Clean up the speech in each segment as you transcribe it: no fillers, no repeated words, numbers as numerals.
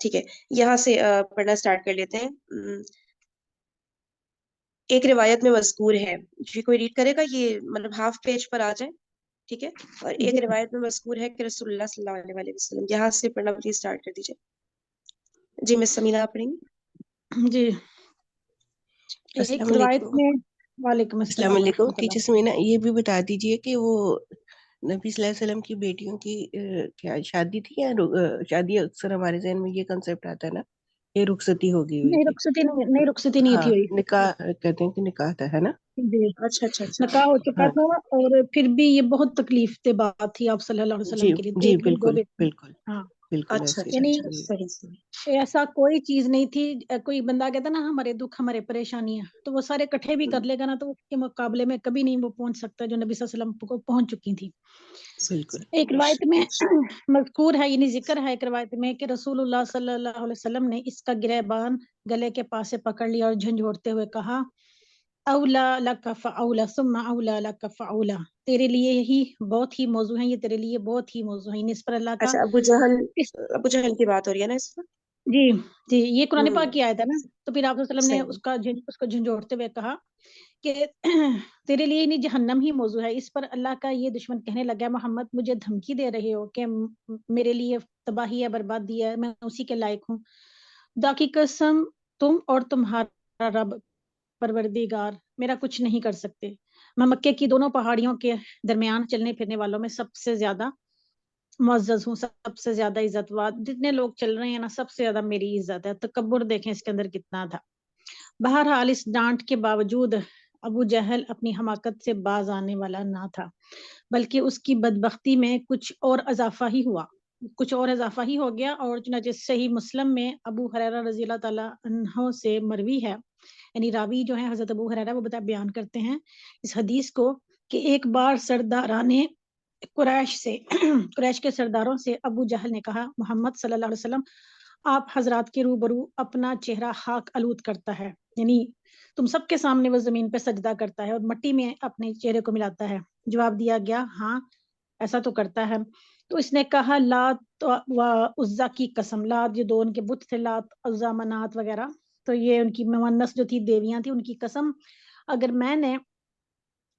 ٹھیک ہے، یہاں سے پڑھنا سٹارٹ کر لیتے ہیں۔ ایک روایت میں مذکور ہے، جی کوئی ریڈ کرے گا، یہ مطلب ہاف پیج پر آ جائے، ٹھیک ہے؟ اور ایک جی روایت میں مذکور ہے کہ رسول اللہ صلی اللہ علیہ وسلم، یہاں سے پڑھنا پلیز سٹارٹ کر دیجیے۔ جی مس سمینا آپ پڑھیں گی؟ جی السلام ایک روایت علیکم۔ میں، وعلیکم السلام السلام علیکم۔ ورحمۃ اللہ۔ ٹیچر سمینا یہ بھی بتا دیجیے کہ وہ نبی صلی اللہ علیہ وسلم کی بیٹیوں کی کیا شادی تھی یا شادی؟ اکثر ہمارے ذہن میں یہ کنسیپٹ آتا ہے نا، یہ رخصتی ہوئی نہیں تھی۔ رخصتی نہیں ہاں تھی ہوئی۔ نکاح کہتے ہیں کہ نکاح تھا، ہے نا؟ جی اچھا اچھا اچھا نکاح ہو چکا ہاں تھا، اور پھر بھی یہ بہت تکلیف دہ بات تھی آپ صلی اللہ علیہ جی وسلم کے لیے، جی، ایک نہیں دو بالکل بیٹے۔ بالکل ہاں بالکل اچھا ایسے اچھا یعنی اچھا، جی صحیح صحیح۔ ایسا کوئی چیز نہیں تھی، کوئی بندہ کہتا نا ہمارے دکھ ہمارے پریشانیاں، تو وہ سارے اکٹھے بھی کر لے گا نا، تو اس کے مقابلے میں کبھی نہیں وہ پہنچ سکتا جو نبی صلی اللہ علیہ وسلم کو پہنچ چکی تھی۔ بالکل۔ ایک روایت میں مذکور ہے، یعنی ذکر ہے ایک روایت میں کہ رسول اللہ صلی اللہ علیہ وسلم نے اس کا گریبان گلے کے پاس سے پکڑ لیا اور جھنجھوڑتے ہوئے کہا، اولا لک فاولا ثم اولا لک فاولا، تیرے لیے ہی بہت ہی موضوع ہے، یہ تیرے لیے بہت ہی موضوع ہے، اس پر اللہ کا اچھا، ابو جہل کی بات ہو رہی ہے نا اس میں؟ جی جی یہ قرآن ہوں، پاک کی آیت ہے نا۔ تو پھر آپ صلی اللہ علیہ وسلم نے صحیح۔ اس کو جھنجھوڑتے ہوئے کہا کہ تیرے لیے نہیں جہنم ہی موضوع ہے۔ اس پر اللہ کا یہ دشمن کہنے لگا، محمد مجھے دھمکی دے رہے ہو کہ میرے لیے تباہی ہے، بربادی ہے، میں اسی کے لائق ہوں؟ خدا کی قسم تم اور تمہارا رب پروردگار میرا کچھ نہیں کر سکتے، میں مکے کی دونوں پہاڑیوں کے درمیان چلنے پھرنے والوں میں سب سے زیادہ معزز ہوں، سب سے زیادہ عزت وار، جتنے لوگ چل رہے ہیں نا سب سے زیادہ میری عزت ہے۔ تکبر دیکھیں اس کے اندر کتنا تھا۔ بہرحال اس ڈانٹ کے باوجود ابو جہل اپنی حماقت سے باز آنے والا نہ تھا، بلکہ اس کی بدبختی میں کچھ اور اضافہ ہی ہو گیا، اور چنانچہ صحیح مسلم میں ابو ہریرہ رضی اللہ تعالیٰ عنہ سے مروی ہے، یعنی راوی جو ہے حضرت ابو ہریرہ، وہ بیان کرتے ہیں اس حدیث کو کہ ایک بار سرداران قریش کے سرداروں سے ابو جہل نے کہا، محمد صلی اللہ علیہ وسلم آپ حضرات کے روبرو اپنا چہرہ خاک آلود کرتا ہے، یعنی تم سب کے سامنے وہ زمین پہ سجدہ کرتا ہے اور مٹی میں اپنے چہرے کو ملاتا ہے۔ جواب دیا گیا، ہاں ایسا تو کرتا ہے۔ تو اس نے کہا، لات و عزا کی قسم، لات یہ دو ان کے بت تھے، لات عزا منات وغیرہ، تو یہ ان کی مونس جو تھی دیویاں تھی، ان کی قسم اگر میں نے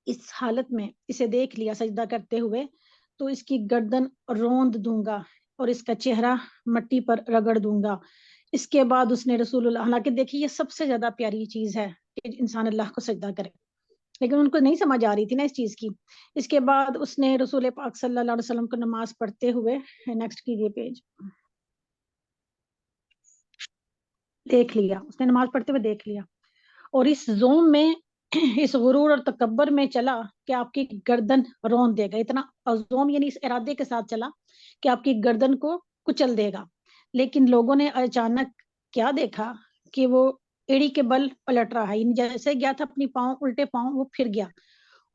اس حالت میں اسے دیکھ لیا سجدہ کرتے ہوئے تو اس کی گردن روند دوں گا اور اس کا چہرہ مٹی پر رگڑ دوں گا۔ اس کے بعد اس نے رسول اللہ، حالانکہ دیکھیے یہ سب سے زیادہ پیاری چیز ہے کہ انسان اللہ کو سجدہ کرے، لیکن ان کو نہیں سمجھ آ رہی تھی نا اس چیز کی۔ اس کے بعد اس نے رسول پاک صلی اللہ علیہ وسلم کو نماز پڑھتے ہوئے، نیکسٹ کیجیے پیج، دیکھ لیا، اس نے نماز پڑھتے ہوئے دیکھ لیا، اور اس زوم میں، اس غرور اور تکبر میں چلا کہ آپ کی گردن رون دے گا، اتنا زوم یعنی اس ارادے کے ساتھ چلا کہ آپ کی گردن کو کچل دے گا۔ لیکن لوگوں نے اچانک کیا دیکھا کہ وہ ایڑی کے بل پلٹ رہا ہے، جیسے گیا تھا اپنی پاؤں الٹے پاؤں، وہ پھر گیا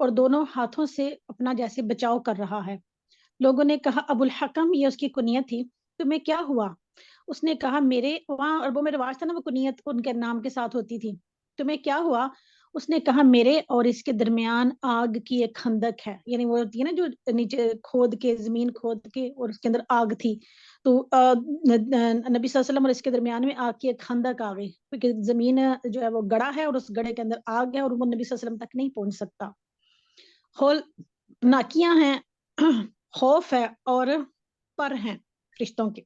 اور دونوں ہاتھوں سے اپنا جیسے بچاؤ کر رہا ہے۔ لوگوں نے کہا، ابو الحکم، یہ اس کی کنیت تھی، تمہیں کیا ہوا؟ اس نے کہا، میرے وہاں عربوں میں رواج تھا نا، وہ کنیت ان کے نام کے ساتھ ہوتی تھی، تمہیں کیا ہوا؟ اس نے کہا، میرے اور اس کے درمیان آگ کی ایک خندق ہے، یعنی وہ ہوتی ہے نا جو نیچے کھود کے، زمین کھود کے اور اس کے اندر آگ تھی، تو نبی صلی اللہ علیہ وسلم اور اس کے درمیان میں آگ کی ایک خندق آ گئی، کیونکہ زمین جو ہے وہ گڑا ہے اور اس گڑے کے اندر آگ ہے اور وہ نبی صلی اللہ علیہ وسلم تک نہیں پہنچ سکتا۔ ہول ناکیاں ہیں، خوف ہے اور پر ہیں فرشتوں کے۔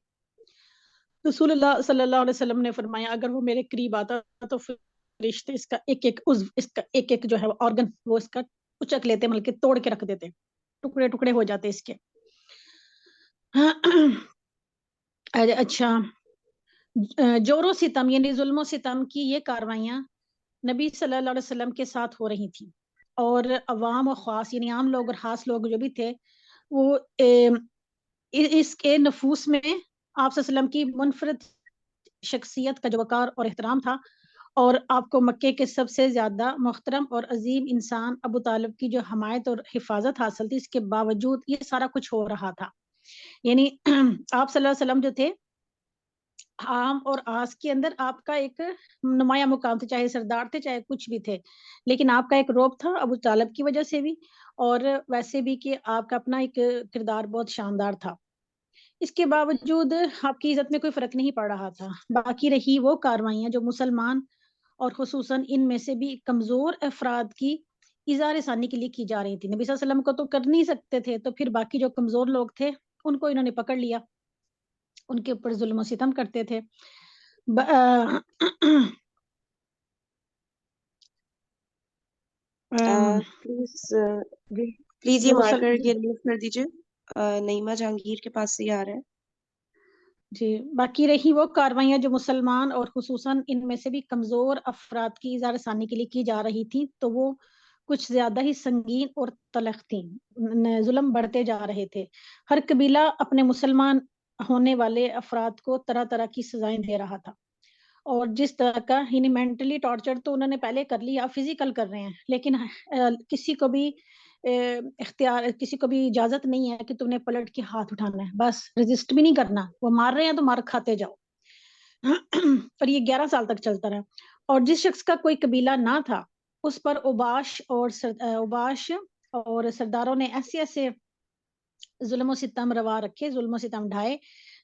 رسول اللہ صلی اللہ علیہ وسلم نے فرمایا، اگر وہ میرے قریب آتا تو فرشتے اس کا ایک ایک عضو، اس کا ایک ایک جو ہے وہ آرگن، وہ اس کا اچک لیتے، مطلب کہ توڑ کے رکھ دیتے، ٹکڑے ٹکڑے ہو جاتے اس کے۔ اچھا، جور و ستم یعنی ظلم و ستم کی یہ کاروائیاں نبی صلی اللہ علیہ وسلم کے ساتھ ہو رہی تھیں، اور عوام و خاص یعنی عام لوگ اور خاص لوگ جو بھی تھے، وہ اس کے نفوس میں آپ صلی اللہ علیہ وسلم کی منفرد شخصیت کا جو وقار اور احترام تھا، اور آپ کو مکے کے سب سے زیادہ محترم اور عظیم انسان ابو طالب کی جو حمایت اور حفاظت حاصل تھی، اس کے باوجود یہ سارا کچھ ہو رہا تھا۔ یعنی آپ صلی اللہ علیہ وسلم جو تھے، عام اور آس کے اندر آپ کا ایک نمایاں مقام تھا، چاہے سردار تھے چاہے کچھ بھی تھے، لیکن آپ کا ایک روب تھا ابو طالب کی وجہ سے بھی، اور ویسے بھی کہ آپ کا اپنا ایک کردار بہت شاندار تھا۔ اس کے باوجود آپ کی عزت میں کوئی فرق نہیں پڑ رہا تھا. باقی رہی وہ کاروائیاں جو مسلمان اور خصوصاً ان میں سے بھی کمزور افراد کی اظہار ثانی کے لیے کی جا رہی تھی. نبی صلی اللہ علیہ وسلم کو تو کر نہیں سکتے تھے، تو پھر باقی جو کمزور لوگ تھے ان کو انہوں نے پکڑ لیا، ان کے اوپر ظلم و ستم کرتے تھے. پلیز پلیز یہ مارکر یہ ریموو کر دیجیے. نعیمہ جہانگیر کے پاس سے یہ آ رہا ہے. جی، باقی رہی وہ کاروائیاں جو مسلمان اور خصوصاً ان میں سے بھی کمزور افراد کی اظہار ثانی کے لیے کی جا رہی تھی، تو وہ کچھ زیادہ ہی سنگین اور تلخ تھیں. ظلم بڑھتے جا رہے تھے. ہر قبیلہ اپنے مسلمان ہونے والے افراد کو طرح طرح کی سزائیں دے رہا تھا، اور جس طرح کا یعنی مینٹلی ٹارچر تو انہوں نے پہلے کر لیا، فزیکل کر رہے ہیں، لیکن کسی کو بھی اختیار، کسی کو بھی اجازت نہیں ہے کہ تم نے پلٹ کے ہاتھ اٹھانا ہے، بس رجسٹ بھی نہیں کرنا. وہ مار رہے ہیں تو مار کھاتے جاؤ. اور یہ 11 سال تک چلتا رہا. اور جس شخص کا کوئی قبیلہ نہ تھا اس پر اوباش اور سرداروں نے ایسے ایسے ظلم و ستم روا رکھے، ظلم و ستم ڈھائے،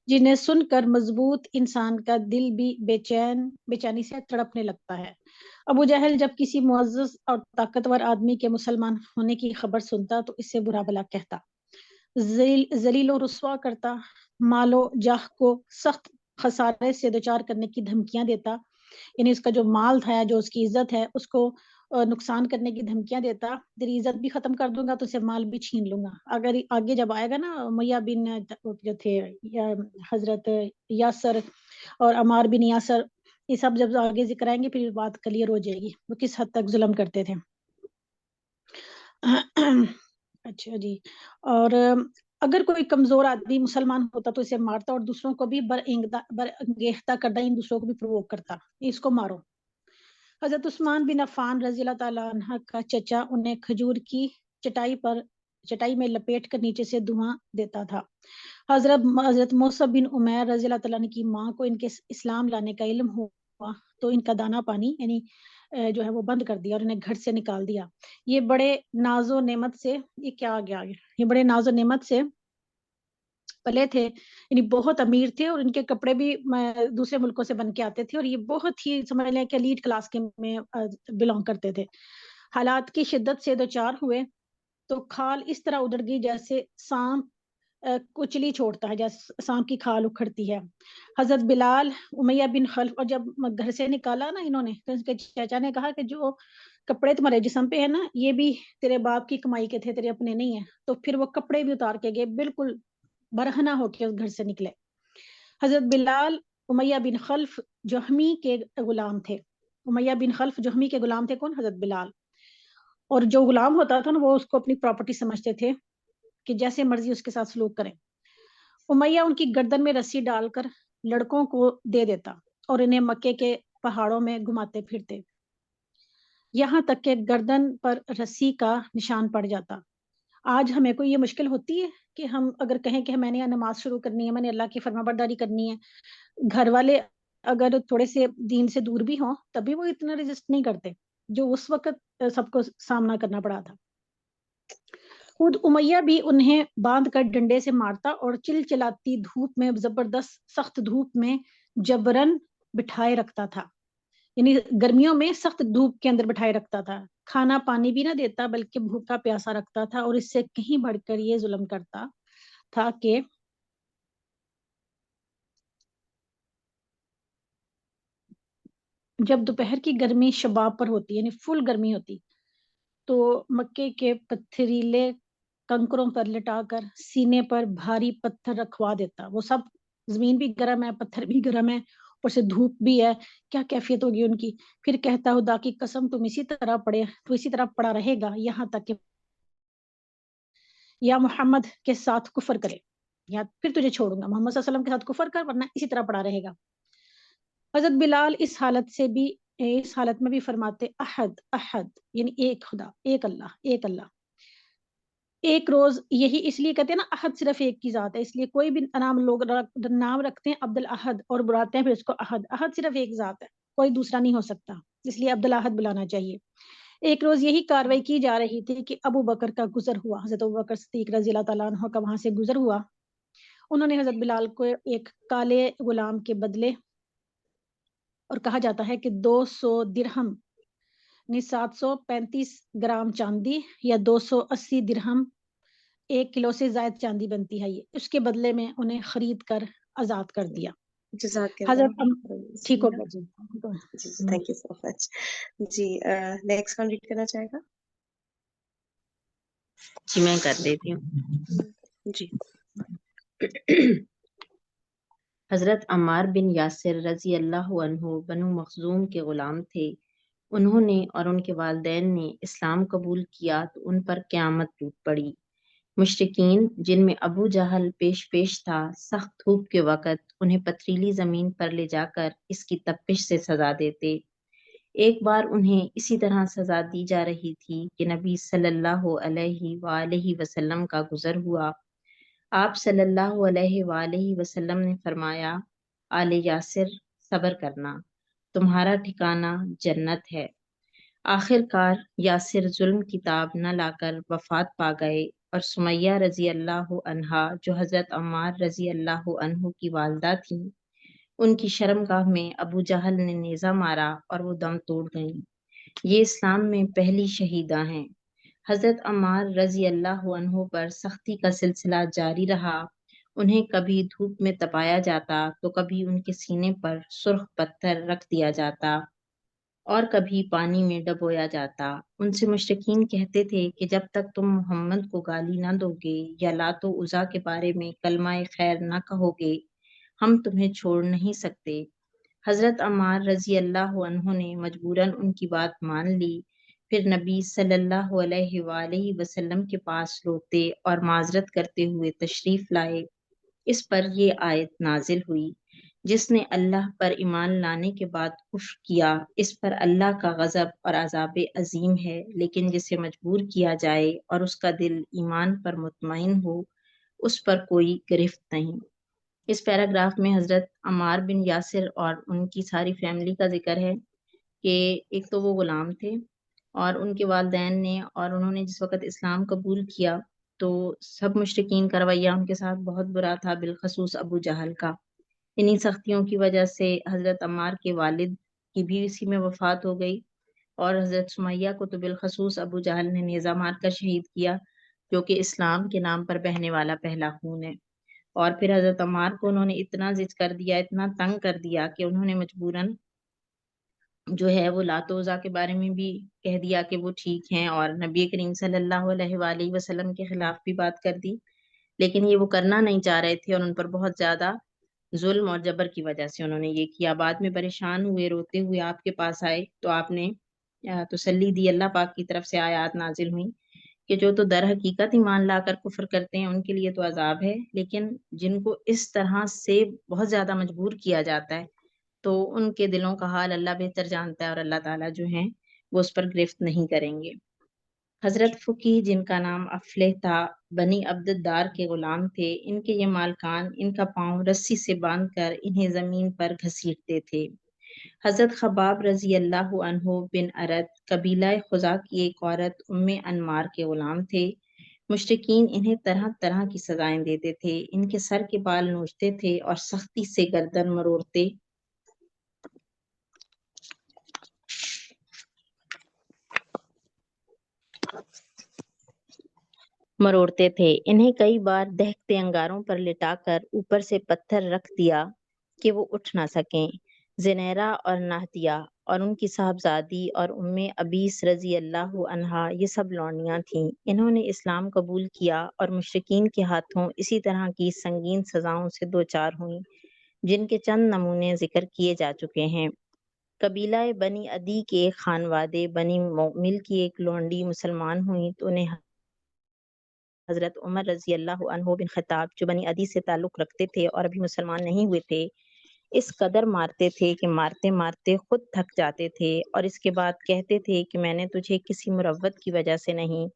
جنہیں سن کر مضبوط انسان کا دل بھی بے چینی سے تڑپنے لگتا ہے. ابو جہل جب کسی معزز اور طاقتور آدمی کے مسلمان ہونے کی خبر سنتا تو اس سے برا بلا کہتا، ذلیل و رسوا کرتا، مال و جاہ کو سخت خسارے سے دوچار کرنے کی دھمکیاں دیتا، یعنی اس کا جو مال تھا، جو اس کی عزت ہے، اس کو نقصان کرنے کی دھمکیاں دیتا. تیری عزت بھی ختم کر دوں گا، تو اسے مال بھی چھین لوں گا. اگر آگے جب آئے گا نا امیہ بن جو تھے حضرت یاسر اور عمار بن یاسر، یہ سب جب آگے ذکر آئیں گے پھر بات کلیئر ہو جائے گی وہ کس حد تک ظلم کرتے تھے. اچھا جی. اور اگر کوئی کمزور آدمی مسلمان ہوتا تو اسے مارتا، اور دوسروں کو بھی برانگیختہ کرتا، ان دوسروں کو بھی پرووک کرتا، اس کو مارو. حضرت عثمان بن عفان رضی اللہ تعالیٰ عنہ کا چچا انہیں کھجور کی چٹائی میں لپیٹ کر نیچے سے دھواں دیتا تھا. حضرت موسیٰ بن عمیر رضی اللہ تعالیٰ عنہ کی ماں کو ان کے اسلام لانے کا علم ہوا تو ان کا دانا پانی یعنی جو ہے وہ بند کر دیا اور انہیں گھر سے نکال دیا. یہ بڑے ناز و نعمت سے، یہ کیا آگے یہ بڑے ناز و نعمت سے پلے تھے، یعنی بہت امیر تھے، اور ان کے کپڑے بھی دوسرے ملکوں سے بن کے آتے تھے، اور یہ بہت ہی سمجھ لیں کہ ایلیٹ کلاس کے میں بلونگ کرتے تھے. حالات کی شدت سے دوچار ہوئے تو کھال اس طرح ادھر گئی جیسے سانپ کچلی چھوڑتا ہے، جیسے سانپ کی کھال اکھڑتی ہے. حضرت بلال، امیہ بن خلف، اور جب گھر سے نکالا نا انہوں نے، تو ان کے چچا نے کہا کہ جو کپڑے تمہارے جسم پہ ہے نا، یہ بھی تیرے باپ کی کمائی کے تھے، تیرے اپنے نہیں ہیں. تو پھر وہ کپڑے بھی اتار کے گئے، بالکل برہنہ ہو کے اس گھر سے نکلے. حضرت بلال امیہ بن خلف جہمی کے غلام تھے. امیہ بن خلف جہمی کے غلام تھے. کون؟ حضرت بلال. اور جو غلام ہوتا تھا نا وہ اس کو اپنی پراپرٹی سمجھتے تھے کہ جیسے مرضی اس کے ساتھ سلوک کریں. امیہ ان کی گردن میں رسی ڈال کر لڑکوں کو دے دیتا اور انہیں مکے کے پہاڑوں میں گھماتے پھرتے، یہاں تک کہ گردن پر رسی کا نشان پڑ جاتا. آج ہمیں کوئی یہ مشکل ہوتی ہے کہ ہم اگر کہیں کہ میں نے نماز شروع کرنی ہے، میں نے اللہ کی فرما برداری کرنی ہے، گھر والے اگر تھوڑے سے دین سے دور بھی ہوں تبھی وہ اتنا رجسٹ نہیں کرتے جو اس وقت سب کو سامنا کرنا پڑا تھا. خود امیہ بھی انہیں باندھ کر ڈنڈے سے مارتا اور چلچلاتی دھوپ میں، زبردست سخت دھوپ میں جبرن بٹھائے رکھتا تھا، یعنی گرمیوں میں سخت دھوپ کے اندر بٹھائے رکھتا تھا. کھانا پانی بھی نہ دیتا بلکہ بھوکا پیاسا رکھتا تھا، اور اس سے کہیں بڑھ کر یہ ظلم کرتا تھا کہ جب دوپہر کی گرمی شباب پر ہوتی، یعنی فل گرمی ہوتی، تو مکے کے پتھریلے کنکروں پر لٹا کر سینے پر بھاری پتھر رکھوا دیتا. وہ سب، زمین بھی گرم ہے، پتھر بھی گرم ہے، اوپر سے دھوپ بھی ہے، کیا کیفیت ہوگی ان کی. پھر کہتا خدا کی قسم تم اسی طرح پڑا رہے گا یہاں تک کہ یا محمد کے ساتھ کفر کرے، یا پھر تجھے چھوڑوں گا، محمد صلی اللہ علیہ وسلم کے ساتھ کفر کر ورنہ اسی طرح پڑا رہے گا. حضرت بلال اس حالت میں بھی فرماتے احد احد، یعنی ایک خدا، ایک اللہ، ایک اللہ. ایک روز یہی اس لیے کہتے ہیں نا احد صرف ایک کی ذات ہے، اس لیے کوئی بھی لوگ نام رکھتے ہیں عبد الاحد اور بلاتے ہیں پھر اس کو احد. احد صرف ایک ذات ہے، کوئی دوسرا نہیں ہو سکتا، اس لیے عبد الاحد بلانا چاہیے. ایک روز یہی کاروائی کی جا رہی تھی کہ ابو بکر کا گزر ہوا. حضرت ابو بکر صدیق رضی اللہ تعالیٰ عنہ کا وہاں سے گزر ہوا انہوں نے حضرت بلال کو ایک کالے غلام کے بدلے، اور کہا جاتا ہے کہ 200 درہم یعنی 735 گرام چاندی یا 280 درہم 1 کلو سے زائد چاندی بنتی ہے، یہ اس کے بدلے میں انہیں خرید کر آزاد کر دیا. جزاک حضرت اللہ. ٹھیک ہو گیا جی. جی تھینک یو سو مچ. جی نیکسٹ کون ریڈ کرنا چاہے گا؟ جی میں کر دیتی ہوں. جی. حضرت عمار بن یاسر رضی اللہ عنہ بنو مخزوم کے غلام تھے. انہوں نے اور ان کے والدین نے اسلام قبول کیا تو ان پر قیامت ٹوٹ پڑی. مشرکین جن میں ابو جہل پیش تھا سخت دھوپ کے وقت انہیں پتھریلی زمین پر لے جا کر اس کی تپش سے سزا دیتے. ایک بار انہیں اسی طرح سزا دی جا رہی تھی کہ نبی صلی اللہ علیہ وآلہ وسلم کا گزر ہوا. آپ صلی اللہ علیہ وآلہ وسلم نے فرمایا، آل یاسر صبر کرنا، تمہارا ٹھکانہ جنت ہے. آخر کار یاسر ظلم کی تاب نہ لا کر وفات پا گئے اور سمیہ رضی اللہ عنہا جو حضرت عمار رضی اللہ عنہ کی والدہ تھیں، ان کی شرمگاہ میں ابو جہل نے نیزہ مارا اور وہ دم توڑ گئیں. یہ اسلام میں پہلی شہیدہ ہیں. حضرت عمار رضی اللہ عنہ پر سختی کا سلسلہ جاری رہا. انہیں کبھی دھوپ میں تپایا جاتا تو کبھی ان کے سینے پر سرخ پتھر رکھ دیا جاتا اور کبھی پانی میں ڈبویا جاتا. ان سے مشرکین کہتے تھے کہ جب تک تم محمد کو گالی نہ دو گے یا لات و عزا کے بارے میں کلمہ خیر نہ کہو گے ہم تمہیں چھوڑ نہیں سکتے. حضرت عمار رضی اللہ عنہ نے مجبوراً ان کی بات مان لی. پھر نبی صلی اللہ علیہ وآلہ وسلم کے پاس روتے اور معذرت کرتے ہوئے تشریف لائے. اس پر یہ آیت نازل ہوئی، جس نے اللہ پر ایمان لانے کے بعد کفر کیا اس پر اللہ کا غضب اور عذاب عظیم ہے، لیکن جسے مجبور کیا جائے اور اس کا دل ایمان پر مطمئن ہو اس پر کوئی گرفت نہیں. اس پیراگراف میں حضرت عمار بن یاسر اور ان کی ساری فیملی کا ذکر ہے کہ ایک تو وہ غلام تھے اور ان کے والدین نے اور انہوں نے جس وقت اسلام قبول کیا تو سب مشرکین کا رویہ ان کے ساتھ بہت برا تھا، بالخصوص ابو جہل کا. انہی سختیوں کی وجہ سے حضرت عمار کے والد کی بھی اسی میں وفات ہو گئی اور حضرت سمیہ کو تو بالخصوص ابو جہل نے نیزہ مار کر شہید کیا، جو کہ اسلام کے نام پر بہنے والا پہلا خون ہے. اور پھر حضرت عمار کو انہوں نے اتنا ضد کر دیا، اتنا تنگ کر دیا کہ انہوں نے مجبوراً جو ہے وہ لات و عزا کے بارے میں بھی کہہ دیا کہ وہ ٹھیک ہیں اور نبی کریم صلی اللہ علیہ وآلہ وسلم کے خلاف بھی بات کر دی. لیکن یہ وہ کرنا نہیں چاہ رہے تھے اور ان پر بہت زیادہ ظلم اور جبر کی وجہ سے انہوں نے یہ کیا. بعد میں پریشان ہوئے، روتے ہوئے آپ کے پاس آئے تو آپ نے تسلی دی. اللہ پاک کی طرف سے آیات نازل ہوئی کہ جو تو در حقیقت ایمان لا کر کفر کرتے ہیں ان کے لیے تو عذاب ہے، لیکن جن کو اس طرح سے بہت زیادہ مجبور کیا جاتا ہے تو ان کے دلوں کا حال اللہ بہتر جانتا ہے اور اللہ تعالیٰ جو ہیں وہ اس پر گرفت نہیں کریں گے. حضرت فقی جن کا نام افلح تھا بنی عبد الدار کے غلام تھے. ان کے یہ مالکان ان کا پاؤں رسی سے باندھ کر انہیں زمین پر گھسیٹتے تھے. حضرت خباب رضی اللہ عنہ بن ارد قبیلہ خزاع کی ایک عورت ام انمار کے غلام تھے. مشرکین انہیں طرح طرح کی سزائیں دیتے تھے. ان کے سر کے بال نوچتے تھے اور سختی سے گردن مروڑتے تھے. انہیں کئی بار دہکتے انگاروں پر لٹا کر اوپر سے پتھر رکھ دیا کہ وہ اٹھ نہ سکیں. زنیرہ اور ناہتیہ اور ان کی صاحبزادی اور ام ابیس رضی اللہ عنہا یہ سب لونڈیاں تھیں. انہوں نے اسلام قبول کیا اور مشرکین کے ہاتھوں اسی طرح کی سنگین سزاؤں سے دوچار ہوئیں جن کے چند نمونے ذکر کیے جا چکے ہیں. قبیلہ بنی عدی کے ایک خانوادے بنی مومل کی ایک لونڈی مسلمان ہوئی تو انہیں حضرت عمر رضی اللہ عنہ بن خطاب جو بنی عدی سے تعلق رکھتے تھے اور ابھی مسلمان نہیں ہوئے تھے اس قدر مارتے تھے کہ مارتے مارتے خود تھک جاتے تھے اور اس کے بعد کہتے تھے کہ میں نے تجھے کسی مروت کی وجہ سے نہیں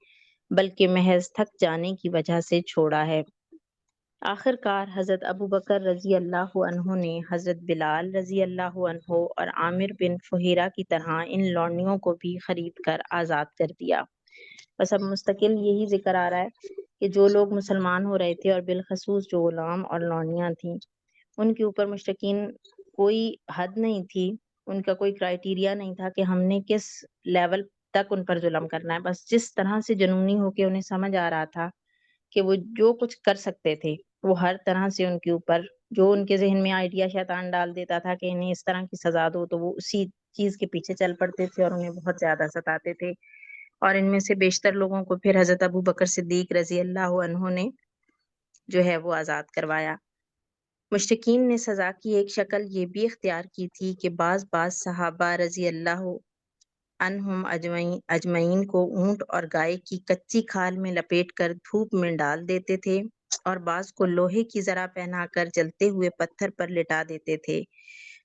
بلکہ محض تھک جانے کی وجہ سے چھوڑا ہے. آخر کار حضرت ابو بکر رضی اللہ عنہ نے حضرت بلال رضی اللہ عنہ اور عامر بن فہیرہ کی طرح ان لونڈیوں کو بھی خرید کر آزاد کر دیا. بس اب مستقل یہی ذکر آ رہا ہے کہ جو لوگ مسلمان ہو رہے تھے اور بالخصوص جو غلام اور لونیاں تھیں ان کے اوپر مشرکین کوئی حد نہیں تھی، ان کا کوئی کرائیٹیریا نہیں تھا کہ ہم نے کس لیول تک ان پر ظلم کرنا ہے، بس جس طرح سے جنونی ہو کے انہیں سمجھ آ رہا تھا کہ وہ جو کچھ کر سکتے تھے وہ ہر طرح سے ان کے اوپر جو ان کے ذہن میں آئیڈیا شیطان ڈال دیتا تھا کہ انہیں اس طرح کی سزا دو تو وہ اسی چیز کے پیچھے چل پڑتے تھے اور انہیں بہت زیادہ ستاتے تھے، اور ان میں سے بیشتر لوگوں کو پھر حضرت ابو بکر صدیق رضی اللہ عنہ نے جو ہے وہ آزاد کروایا۔ مشرکین نے سزا کی ایک شکل یہ بھی اختیار کی تھی کہ بعض صحابہ رضی اللہ عنہم اجمعین کو اونٹ اور گائے کی کچی کھال میں لپیٹ کر دھوپ میں ڈال دیتے تھے اور بعض کو لوہے کی ذرا پہنا کر جلتے ہوئے پتھر پر لٹا دیتے تھے۔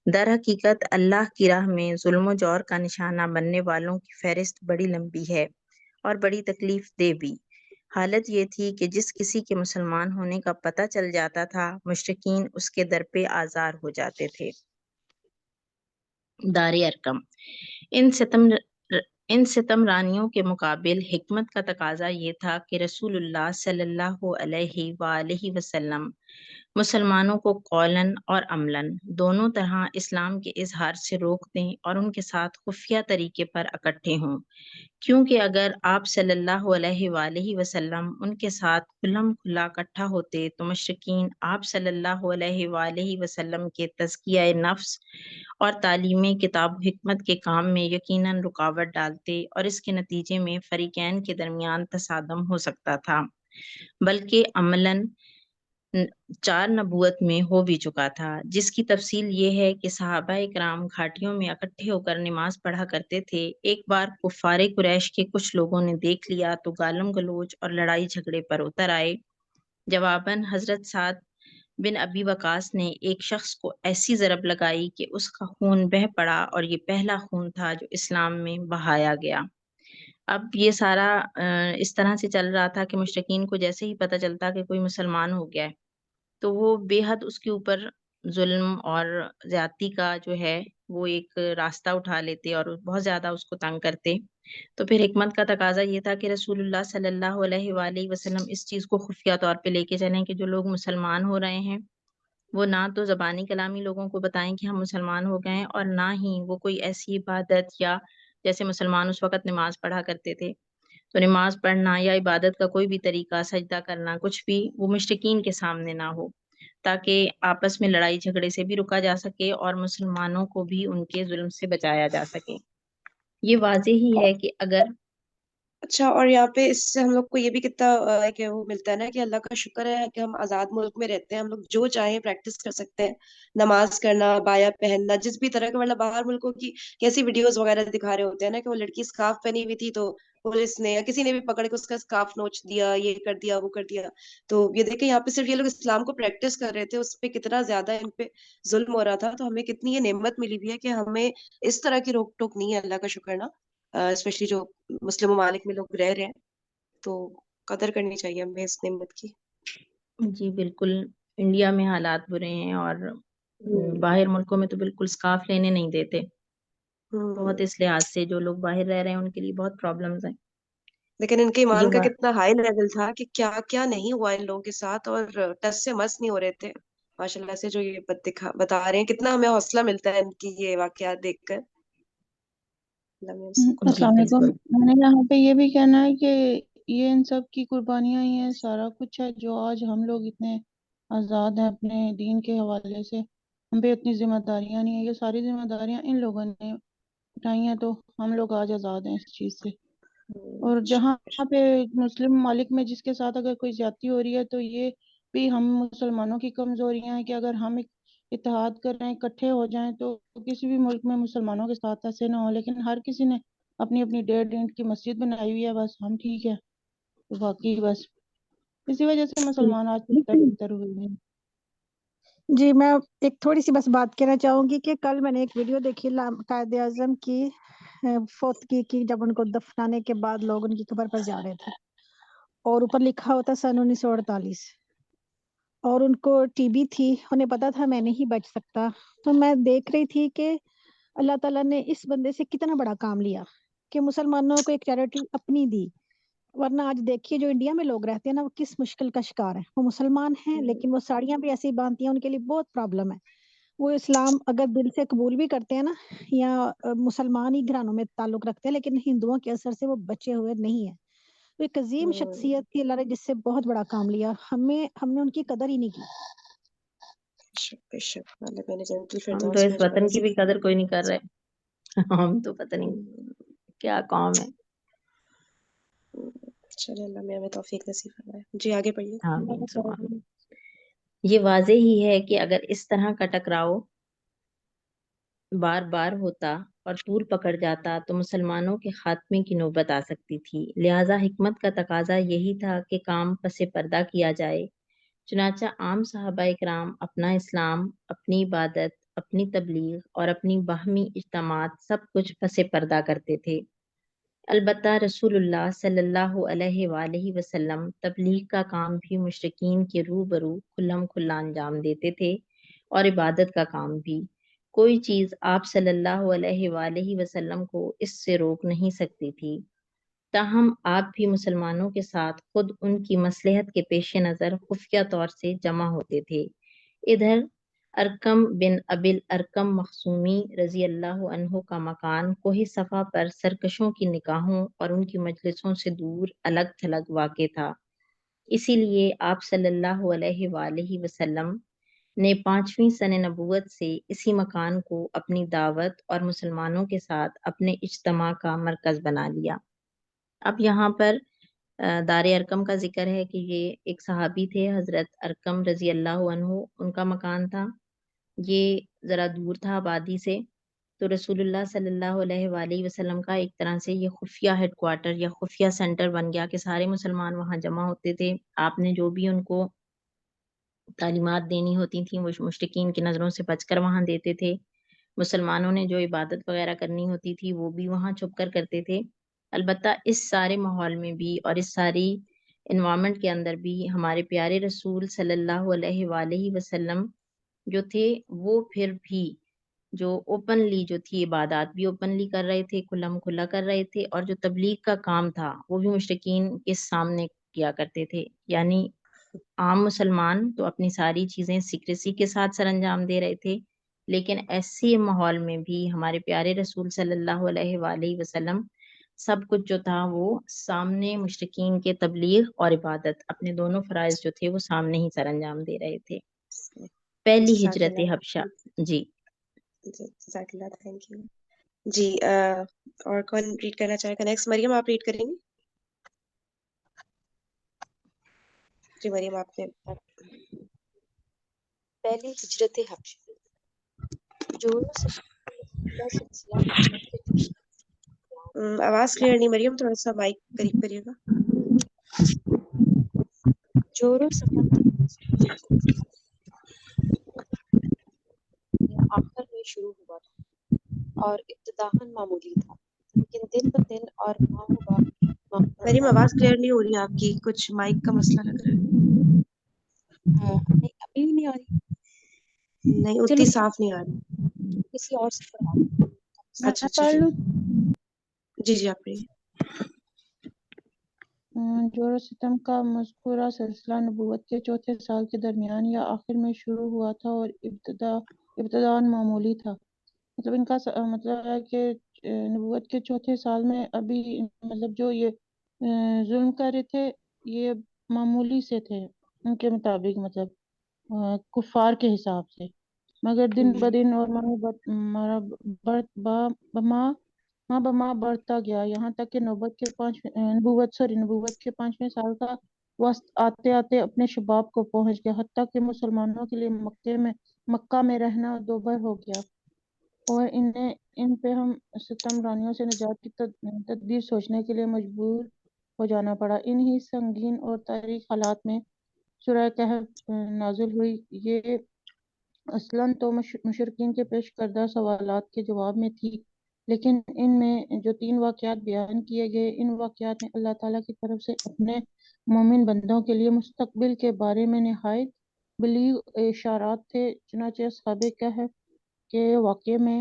در حقیقت اللہ کی راہ میں ظلم و جور کا نشانہ بننے والوں کی فہرست بڑی لمبی ہے اور بڑی تکلیف دہ بھی۔ حالت یہ تھی کہ جس کسی کے مسلمان ہونے کا پتہ چل جاتا تھا مشرکین اس کے در پہ آزار ہو جاتے تھے۔ دار ارقم ان ستم رانیوں کے مقابل حکمت کا تقاضا یہ تھا کہ رسول اللہ صلی اللہ علیہ وآلہ وسلم مسلمانوں کو قولاً اور عملاً دونوں طرح اسلام کے اظہار سے روک دیں اور ان کے ساتھ خفیہ طریقے پر اکٹھے ہوں، کیونکہ اگر آپ صلی اللہ علیہ وآلہ وسلم ان کے ساتھ کھلم کھلا اکٹھا ہوتے تو مشرکین آپ صلی اللہ علیہ وآلہ وسلم کے تزکیہ نفس اور تعلیم کتاب و حکمت کے کام میں یقیناً رکاوٹ ڈالتے اور اس کے نتیجے میں فریقین کے درمیان تصادم ہو سکتا تھا، بلکہ عملاً 4 نبوت میں ہو بھی چکا تھا، جس کی تفصیل یہ ہے کہ صحابہ اکرام گھاٹیوں میں اکٹھے ہو کر نماز پڑھا کرتے تھے۔ ایک بار کفار قریش کے کچھ لوگوں نے دیکھ لیا تو گالم گلوچ اور لڑائی جھگڑے پر اتر آئے۔ جواباً حضرت سعد بن ابی وقاص نے ایک شخص کو ایسی ضرب لگائی کہ اس کا خون بہہ پڑا اور یہ پہلا خون تھا جو اسلام میں بہایا گیا۔ اب یہ سارا اس طرح سے چل رہا تھا کہ مشرکین کو جیسے ہی پتہ چلتا کہ کوئی مسلمان ہو گیا ہے تو وہ بے حد اس کے اوپر ظلم اور زیادتی کا جو ہے وہ ایک راستہ اٹھا لیتے اور بہت زیادہ اس کو تنگ کرتے۔ تو پھر حکمت کا تقاضا یہ تھا کہ رسول اللہ صلی اللہ علیہ وآلہ وسلم اس چیز کو خفیہ طور پہ لے کے چلیں کہ جو لوگ مسلمان ہو رہے ہیں وہ نہ تو زبانی کلامی لوگوں کو بتائیں کہ ہم مسلمان ہو گئے ہیں اور نہ ہی وہ کوئی ایسی عبادت یا جیسے مسلمان اس وقت نماز پڑھا کرتے تھے تو نماز پڑھنا یا عبادت کا کوئی بھی طریقہ سجدہ کرنا کچھ بھی وہ مشرکین کے سامنے نہ ہو، تاکہ آپس میں لڑائی جھگڑے سے بھی رکا جا سکے اور مسلمانوں کو بھی ان کے ظلم سے بچایا جا سکے۔ یہ واضح ہی ہے کہ اگر اچھا، اور یہاں پہ اس سے ہم لوگ کو یہ بھی کتنا کہ وہ ملتا ہے نا کہ اللہ کا شکر ہے کہ ہم آزاد ملک میں رہتے ہیں، ہم لوگ جو چاہیں پریکٹس کر سکتے ہیں، نماز کرنا، بایا پہننا، جس بھی طرح کا، ورنہ باہر ملکوں کی کیسی ویڈیوز وغیرہ دکھا رہے ہوتے ہیں نا کہ وہ لڑکی اسکارف پہنی ہوئی تھی تو پولیس نے یا کسی نے بھی پکڑ کے اس کا اسکارف نوچ دیا، یہ کر دیا، وہ کر دیا۔ تو یہ دیکھیں یہاں پہ صرف یہ لوگ اسلام کو پریکٹس کر رہے تھے، اس پہ کتنا زیادہ ان پہ ظلم ہو رہا تھا، تو ہمیں کتنی یہ نعمت ملی ہوئی ہے کہ ہمیں اس طرح کی روک ٹوک نہیں ہے، اللہ کا شکر نا، اسپیشلی جو مسلم ممالک میں لوگ رہ رہے ہیں، تو قدر کرنی چاہیے ہمیں اس نعمت کی۔ جی بالکل انڈیا میں حالات برے ہیں اور باہر ملکوں میں تو بالکل سکارف لینے نہیں دیتے، بہت اس لحاظ سے جو لوگ باہر رہ رہے ہیں ان کے لیے بہت پرابلمز ہیں۔ لیکن ان کے ایمان کا یہ کتنا ہائی لیول تھا کہ کیا کیا نہیں ہوا ان لوگوں کے ساتھ، اور ٹس سے مس نہیں ہو رہے تھے ماشاء اللہ سے۔ جو یہ بتا رہے ہیں کتنا ہمیں حوصلہ ملتا ہے ان کی یہ واقعات دیکھ کر۔ جی السلام علیکم۔ بالکل میں نے یہاں پہ یہ بھی کہنا ہے کہ یہ ان سب کی قربانیاں ہی ہیں، سارا کچھ ہے جو آج ہم لوگ اتنے آزاد ہیں اپنے دین کے حوالے سے، ہم پہ اتنی ذمہ داریاں نہیں ہیں، یہ ساری ذمہ داریاں ان لوگوں نے اٹھائی ہیں، تو ہم لوگ آج آزاد ہیں اس چیز سے۔ اور جہاں پہ مسلم ممالک میں جس کے ساتھ اگر کوئی زیادتی ہو رہی ہے تو یہ بھی ہم مسلمانوں کی کمزوریاں ہیں کہ اگر ہم اتحاد کر رہے ہیں، اکٹھے ہو جائیں تو کسی بھی ملک میں مسلمانوں کے ساتھ ایسے نہ ہو، لیکن ہر کسی نے اپنی اپنی 1.5 اینٹ کی مسجد بنائی ہوئی ہے، بس ہم ٹھیک ہے، تو باقی بس اسی وجہ سے مسلمان آج بدتر ہوئے ہیں۔ جی میں ایک تھوڑی سی بس بات کہنا چاہوں گی کہ کل میں نے ایک ویڈیو دیکھی قائد اعظم کی فوتگی کی، جب ان کو دفنانے کے بعد لوگ ان کی قبر پر جا رہے تھے اور اوپر لکھا ہوتا سن 1948، اور ان کو ٹی بی تھی، انہیں پتا تھا میں نہیں بچ سکتا، تو میں دیکھ رہی تھی کہ اللہ تعالیٰ نے اس بندے سے کتنا بڑا کام لیا کہ مسلمانوں کو ایک چیریٹی اپنی دی ورنہ آج دیکھیے جو انڈیا میں لوگ رہتے ہیں نا وہ کس مشکل کا شکار ہیں. وہ مسلمان ہیں لیکن وہ ساڑیاں بھی ایسی باندھتی ہیں, ان کے لیے بہت پرابلم ہے. وہ اسلام اگر دل سے قبول بھی کرتے ہیں نا, یا مسلمان ہی گھرانوں میں تعلق رکھتے ہیں, لیکن ہندوؤں کے اثر سے وہ بچے ہوئے نہیں ہیں. وہ ایک عظیم شخصیت تھی, اللہ نے جس سے بہت بڑا کام لیا. ہم نے ان کی قدر ہی نہیں کی. بے شک اللہ میں نے جنت ہم تو الفردوس اس میں جگہ وطن کی نصیب بھی قدر کوئی نہیں کر رہے. ہم تو پتہ نہیں کیا قوم ہے. چلے اللہ میں ہمیں توفیق نصیب فرمائے. جی آگے پڑھیے. آمین ثم آمین. یہ واضح ہی ہے کہ اگر اس طرح کا ٹکراؤ بار بار ہوتا اور طول پکڑ جاتا تو مسلمانوں کے خاتمے کی نوبت آ سکتی تھی. لہذا حکمت کا تقاضا یہی تھا کہ کام پس پردہ کیا جائے. چنانچہ عام صحابہ اکرام اپنا اسلام, اپنی عبادت, اپنی تبلیغ اور اپنی باہمی اجتماعات سب کچھ پس پردہ کرتے تھے. البتہ رسول اللہ صلی اللہ علیہ وآلہ وسلم تبلیغ کا کام بھی مشرکین کے روبرو کھلم کھلا انجام دیتے تھے, اور عبادت کا کام بھی. کوئی چیز آپ صلی اللہ علیہ وآلہ وسلم کو اس سے روک نہیں سکتی تھی. تاہم آپ بھی مسلمانوں کے ساتھ خود ان کی مصلحت کے پیش نظر خفیہ طور سے جمع ہوتے تھے. ادھر ارکم بن ابل ارکم مخزومی رضی اللہ عنہ کا مکان کوہ صفا پر سرکشوں کی نکاحوں اور ان کی مجلسوں سے دور الگ تھلگ واقع تھا. اسی لیے آپ صلی اللہ علیہ وآلہ وسلم نے 5ویں سنہ نبوت سے اسی مکان کو اپنی دعوت اور مسلمانوں کے ساتھ اپنے اجتماع کا مرکز بنا لیا. اب یہاں پر دار ارکم کا ذکر ہے کہ یہ ایک صحابی تھے, حضرت ارکم رضی اللہ عنہ, ان کا مکان تھا. یہ ذرا دور تھا آبادی سے, تو رسول اللہ صلی اللہ علیہ وآلہ وسلم کا ایک طرح سے یہ خفیہ ہیڈ کوارٹر یا خفیہ سینٹر بن گیا کہ سارے مسلمان وہاں جمع ہوتے تھے. آپ نے جو بھی ان کو تعلیمات دینی ہوتی تھیں وہ مشرکین کی نظروں سے بچ کر وہاں دیتے تھے. مسلمانوں نے جو عبادت وغیرہ کرنی ہوتی تھی وہ بھی وہاں چھپ کر کرتے تھے. البتہ اس سارے ماحول میں بھی اور اس ساری انوائرمنٹ کے اندر بھی ہمارے پیارے رسول صلی اللہ علیہ وآلہ وسلم جو تھے وہ پھر بھی جو اوپنلی جو تھی عبادات بھی اوپنلی کر رہے تھے, کھلم کھلا کر رہے تھے, اور جو تبلیغ کا کام تھا وہ بھی مشرکین کے سامنے کیا کرتے تھے. یعنی عام مسلمان تو اپنی ساری چیزیں سیکریسی کے ساتھ سر انجام دے رہے تھے, لیکن ایسی ماحول میں بھی ہمارے پیارے رسول صلی اللہ علیہ وآلہ وسلم سب کچھ جو تھا وہ سامنے مشرکین کے تبلیغ اور عبادت اپنے دونوں فرائض جو تھے وہ سامنے ہی سر انجام دے رہے تھے. پہلی جزاک ہجرت اللہ. حبشہ. جی جزاک اللہ, تھینک یو. جی اور کون ریڈ کرنا چاہے گا نیکسٹ؟ مریم آپ ریڈ کریں گی؟ جی مریم آپ نے. پہلی ہجرت حبشہ. جو سلسلہ آواز کلیئر نہیں مریم, تھوڑا سا مائک قریب کریے گا. جور و سفر آخر میں شروع ہوا تھا اور ابتداءً معمولی تھا, لیکن دن بدن اور ماہ مریم آواز کلیئر نہیں ہو رہی ہے آپ کی, کچھ مائک کا مسئلہ لگ رہا ہے. ابھی نہیں آ رہی. نہیں چلو اتنی صاف نہیں آ رہی. کسی اور سے پڑھا دوں. اچھا میں پڑھ جی لوں. جی آپ پڑھیے. جور و ستم کا مذکورہ سلسلہ نبوت کے 4تھے سال کے درمیان یا آخر میں شروع ہوا تھا اور ابتداءً معمولی تھا. مطلب ان کا مطلب ہے کہ نبوت کے 4تھے سال میں ابھی مطلب جو یہ ظلم کر رہے تھے یہ معمولی سے تھے ان کے مطابق, مطلب کفار کے حساب سے, مگر دن بدن اور ماہ بماہ بڑھتا گیا, یہاں تک کہ نبوت کے 5ویں سال کا وسط آتے آتے اپنے شباب کو پہنچ گیا, حتیٰ کہ مسلمانوں کے لیے مکہ میں رہنا دوبھر ہو گیا اور ان پہ ہم ستم رانیوں سے نجات کی تدبیر سوچنے کے لیے مجبور ہو جانا پڑا. انہی سنگین اور تاریخ حالات میں سورہ کہف نازل ہوئی. یہ اصلاً تو مشرکین کے پیش کردہ سوالات کے جواب میں تھی, لیکن ان میں جو 3 واقعات بیان کیے گئے ان واقعات میں اللہ تعالیٰ کی طرف سے اپنے مومن بندوں کے لیے مستقبل کے بارے میں نہایت بلیغ اشارات تھے. چنانچہ اصحاب کہف کے واقعے میں